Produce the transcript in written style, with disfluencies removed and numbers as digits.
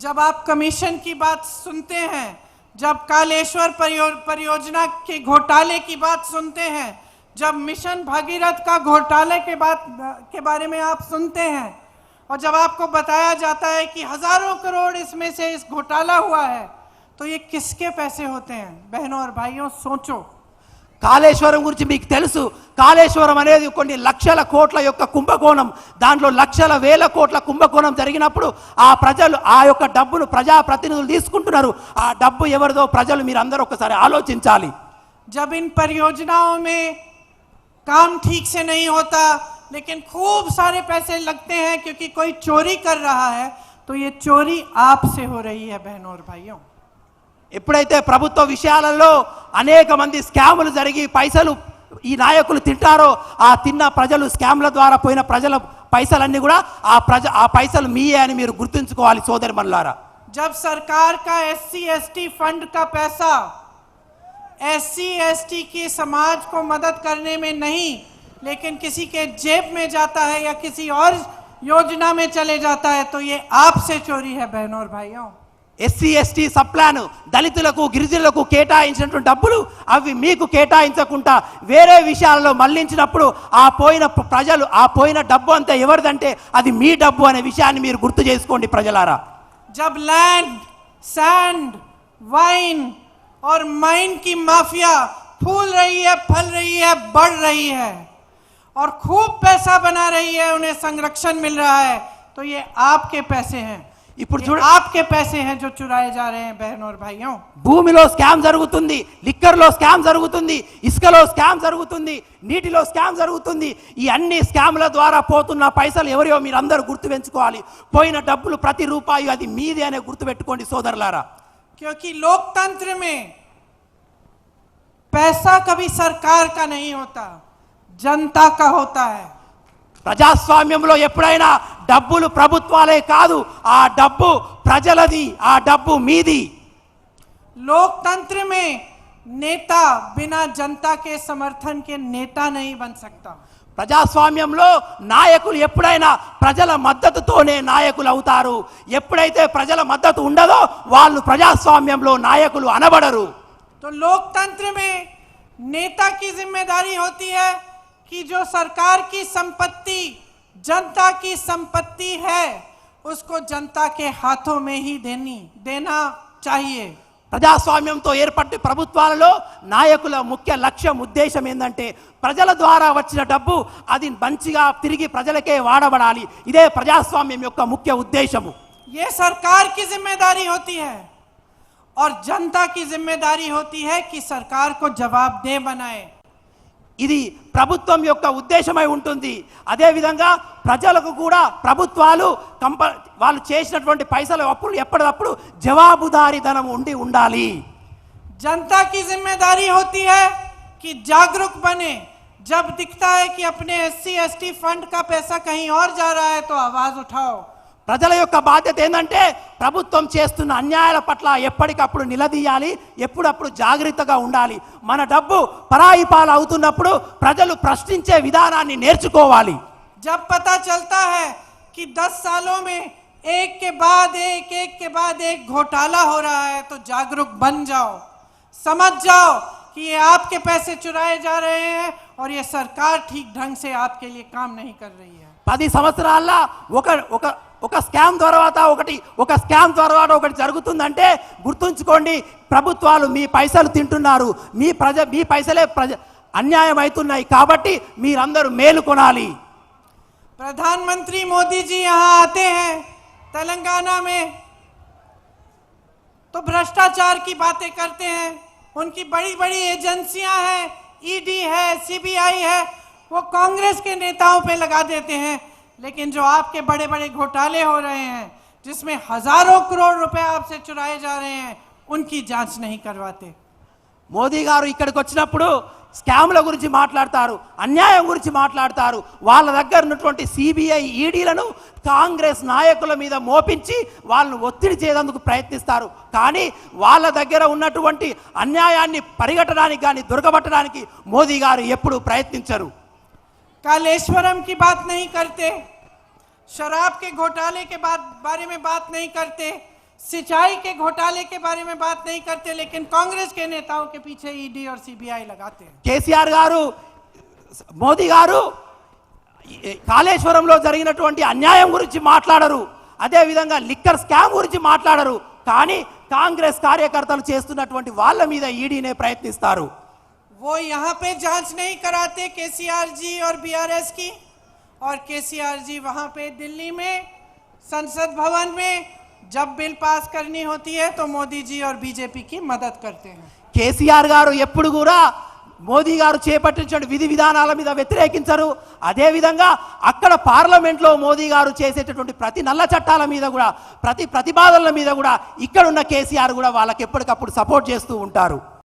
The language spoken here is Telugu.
जब आप कमीशन की बात सुनते हैं, जब कालेश्वर परियोजना के घोटाले की बात सुनते हैं, जब मिशन भगीरथ का घोटाले के बारे में आप सुनते हैं, और जब आपको बताया जाता है कि हजारों करोड़ इसमें से इस घोटाला हुआ है, तो ये किसके पैसे होते हैं? बहनों और भाइयों, सोचो। కాళేశ్వరం గురించి మీకు తెలుసు. కాళేశ్వరం అనేది కొన్ని లక్షల కోట్ల యొక్క కుంభకోణం. దాంట్లో లక్షల వేల కోట్ల కుంభకోణం జరిగినప్పుడు ఆ ప్రజలు ఆ యొక్క డబ్బును ప్రజా ప్రతినిధులు తీసుకుంటున్నారు. ఆ డబ్బు ఎవరిదో ప్రజలు మీరందరూ ఒకసారి ఆలోచించాలి. जब इन परियोजनाओं में काम ठीक से नहीं होता, लेकिन खूब सारे पैसे लगते हैं क्योंकि कोई चोरी कर रहा है, तो ये चोरी आपसे हो रही है बहनों और भाइयों। ఎప్పుడైతే ప్రభుత్వ విషయాలలో అనేక మంది స్కాములు జరిగి పైసలు ఈ నాయకులు తింటారో, ఆ తిన్న ప్రజలు స్కామ్ల ద్వారా పోయిన ప్రజల పైసలన్నీ కూడా ఆ పైసలు మీయే అని మీరు గుర్తుంచుకోవాలి సోదరిమణులారా. जब सरकार का SC/ST फंड का पैसा SC/ST की समाज को मदद करने में नहीं, लेकिन किसी के जेब में जाता है या किसी और योजना में चले जाता है, तो ये आपसे चोरी है बहनों और भाइयों। SC/ST సబ్ ప్లాన్ దళితులకు గిరిజనులకు కేటాయించినటువంటి డబ్బులు అవి మీకు కేటాయించకుండా వేరే విషయాలలో మళ్లించినప్పుడు ఆ పోయిన ప్రజలు ఆ పోయిన డబ్బు అంతా ఎవరిదంటే అది మీ డబ్బు అనే విషయాన్ని మీరు గుర్తు చేసుకోండి ప్రజలారా. जब लैंड, सैंड, वाइन और माइन की माफिया फूल रही है, फल रही है, बढ़ रही है और खूब पैसा बना रही है, उन्हें संरक्षण मिल रहा है, तो ये आपके पैसे हैं। ఇప్పుడు आपके पैसे हैं जो चुराए जा रहे हैं बहनों और भाइयों। భూమిలో స్కామ్ జరుగుతుంది, లిక్కర్లో స్కామ్ జరుగుతుంది, ఇసుకలో స్కామ్ జరుగుతుంది, నీటిలో స్కామ్ జరుగుతుంది. ఈ అన్ని స్కామ్ల ద్వారా పోతున్న పైసలు ఎవరియో మీరు అందరూ గుర్తు పెంచుకోవాలి. పోయిన డబ్బులు ప్రతి రూపాయి అది మీదే అనే గుర్తు పెట్టుకోండి సోదరులారా. क्योंकि लोकतंत्र में पैसा कभी सरकार का नहीं होता, जनता का होता है। ప్రజాస్వామ్యంలో ఎప్పుడైనా డబ్బులు ప్రభుత్వాలే కాదు, ఆ డబ్బు ప్రజలది, ఆ డబ్బు మీది. लोकतंत्र में नेता बिना जनता के समर्थन के नेता नहीं बन सकता। ప్రజాస్వామ్యంలో నాయకులు ఎప్పుడైనా ప్రజల మద్దతుతోనే నాయకులు అవుతారు. ఎప్పుడైతే ప్రజల మద్దతు ఉండదో వాళ్ళు ప్రజాస్వామ్యంలో నాయకులు అనబడరు. तो लोकतंत्र में नेता की जिम्मेदारी होती है कि जो सरकार की संपत्ति जनता की संपत्ति है, उसको जनता के हाथों में ही देना चाहिए। ప్రజాస్వామ్యంతో ఏర్పడిన ప్రభుత్వాలలో నాయకుల ముఖ్య లక్ష్యం ఉద్దేశం ఏంటంటే ప్రజల ద్వారా వచ్చిన డబ్బు అది మంచిగా తిరిగి ప్రజలకే వాడబడాలి. ఇదే ప్రజాస్వామ్యం యొక్క ముఖ్య ఉద్దేశము. ये सरकार की जिम्मेदारी होती है और जनता की जिम्मेदारी होती है कि सरकार को जवाबदेह बनाए। ఇది ప్రభుత్వం యొక్క ఉద్దేశమై ఉంటుంది. అదే విధంగా ప్రజలకు కూడా ప్రభుత్వాలు వాళ్ళు చేసినటువంటి పైసలు అప్పుడు ఎప్పటికప్పుడు జవాబుదారీతనం ఉండాలి. जनता की जिम्मेदारी होती है कि जागरूक बने। जब दिखता है कि अपने SC/ST फंड का पैसा कहीं और जा रहा है, तो आवाज उठाओ। ప్రజల యొక్క బాధ్యత ఏంటంటే ప్రభుత్వం చేస్తున్న అన్యాయాల పట్ల ఎప్పటికప్పుడు నిలదీయాలి, ఎప్పుడప్పుడు జాగ్రత్తగా ఉండాలి. మన డబ్బు పరాయి పాలు అవుతున్నప్పుడు ప్రజలు ప్రశ్నించే విధానాన్ని నేర్చుకోవాలి. जब पता चलता है कि 10 सालों में एक के बाद एक घोटाला हो रहा है, तो जागरूक बन जाओ, समझ जाओ कि ये आपके पैसे चुराए जा रहे हैं और ये सरकार ठीक ढंग से आपके लिए काम नहीं कर रही है। 10 సంవత్సరాల్లో ఒక స్కామ్ తర్వాత ఒకటి జరుగుతుందంటే గుర్తుంచుకోండి, ప్రభుత్వాలు మీ పైసలు తింటున్నారు, మీ పైసలే అన్యాయం అవుతున్నాయి. కాబట్టి మీరందరూ మేలుకొనాలి. प्रधानमंत्री मोदी जी यहाँ आते हैं तेलंगाना में, तो भ्रष्टाचार की बातें करते हैं। उनकी बड़ी बड़ी एजेंसियां हैं, ED है, CBI है, वो कांग्रेस के नेताओं पे लगा देते हैं। लेकिन जो आपके बड़े बड़े घोटाले हो रहे हैं, जिसमें हजारों करोड़ रुपए आपसे चुराए जा रहे हैं, उनकी जांच नहीं करवाते। మోదీ గారు ఇక్కడికి వచ్చినప్పుడు స్కామ్ల గురించి మాట్లాడతారు, అన్యాయం గురించి మాట్లాడతారు. వాళ్ళ దగ్గర ఉన్నటువంటి CBI EDలను కాంగ్రెస్ నాయకుల మీద మోపించి వాళ్ళను ఒత్తిడి చేయడానికి ప్రయత్నిస్తారు. కానీ వాళ్ళ దగ్గర ఉన్నటువంటి అన్యాయాన్ని పరిగెట్టడానికి కానీ దొరకబట్టడానికి మోదీ గారు ఎప్పుడూ ప్రయత్నించరు. कालेश्वरम की बात नहीं करते, शराब के घोटाले के बारे में बात नहीं करते, सिंचाई के घोटाले के बारे में बात नहीं करते, लेकिन कांग्रेस के नेताओं के पीछे ईडी और सीबीआई लगाते हैं। కేసీఆర్ గారు మోదీ గారు కాళేశ్వరంలో జరిగినటువంటి అన్యాయం గురించి మాట్లాడరు, అదే విధంగా లిక్కర్ స్కామ్ గురించి మాట్లాడరు, కానీ కాంగ్రెస్ కార్యకర్తలు చేస్తున్నటువంటి వాళ్ళ మీద ఈడీనే ప్రయత్నిస్తారు। वो यहाँ पे जांच नहीं कराते केसीआर जी और बीआरएस की, और केसीआर जी वहाँ पे दिल्ली में संसद भवन में जब बिल पास करनी होती है तो मोदी जी और बीजेपी की मदद करते हैं। కేసీఆర్ గారు ఎప్పుడు కూడా మోదీ గారు చేపట్టించిన విధి విధానాల మీద వ్యతిరేకించరు, అదే విధంగా అక్కడ పార్లమెంట్లో మోదీ గారు చేసేటటువంటి ప్రతి నల్ల చట్టాల మీద కూడా, ప్రతి ప్రతిపాదనల మీద కూడా ఇక్కడున్న కేసీఆర్ కూడా వాళ్ళకి ఎప్పటికప్పుడు సపోర్ట్ చేస్తూ ఉంటారు।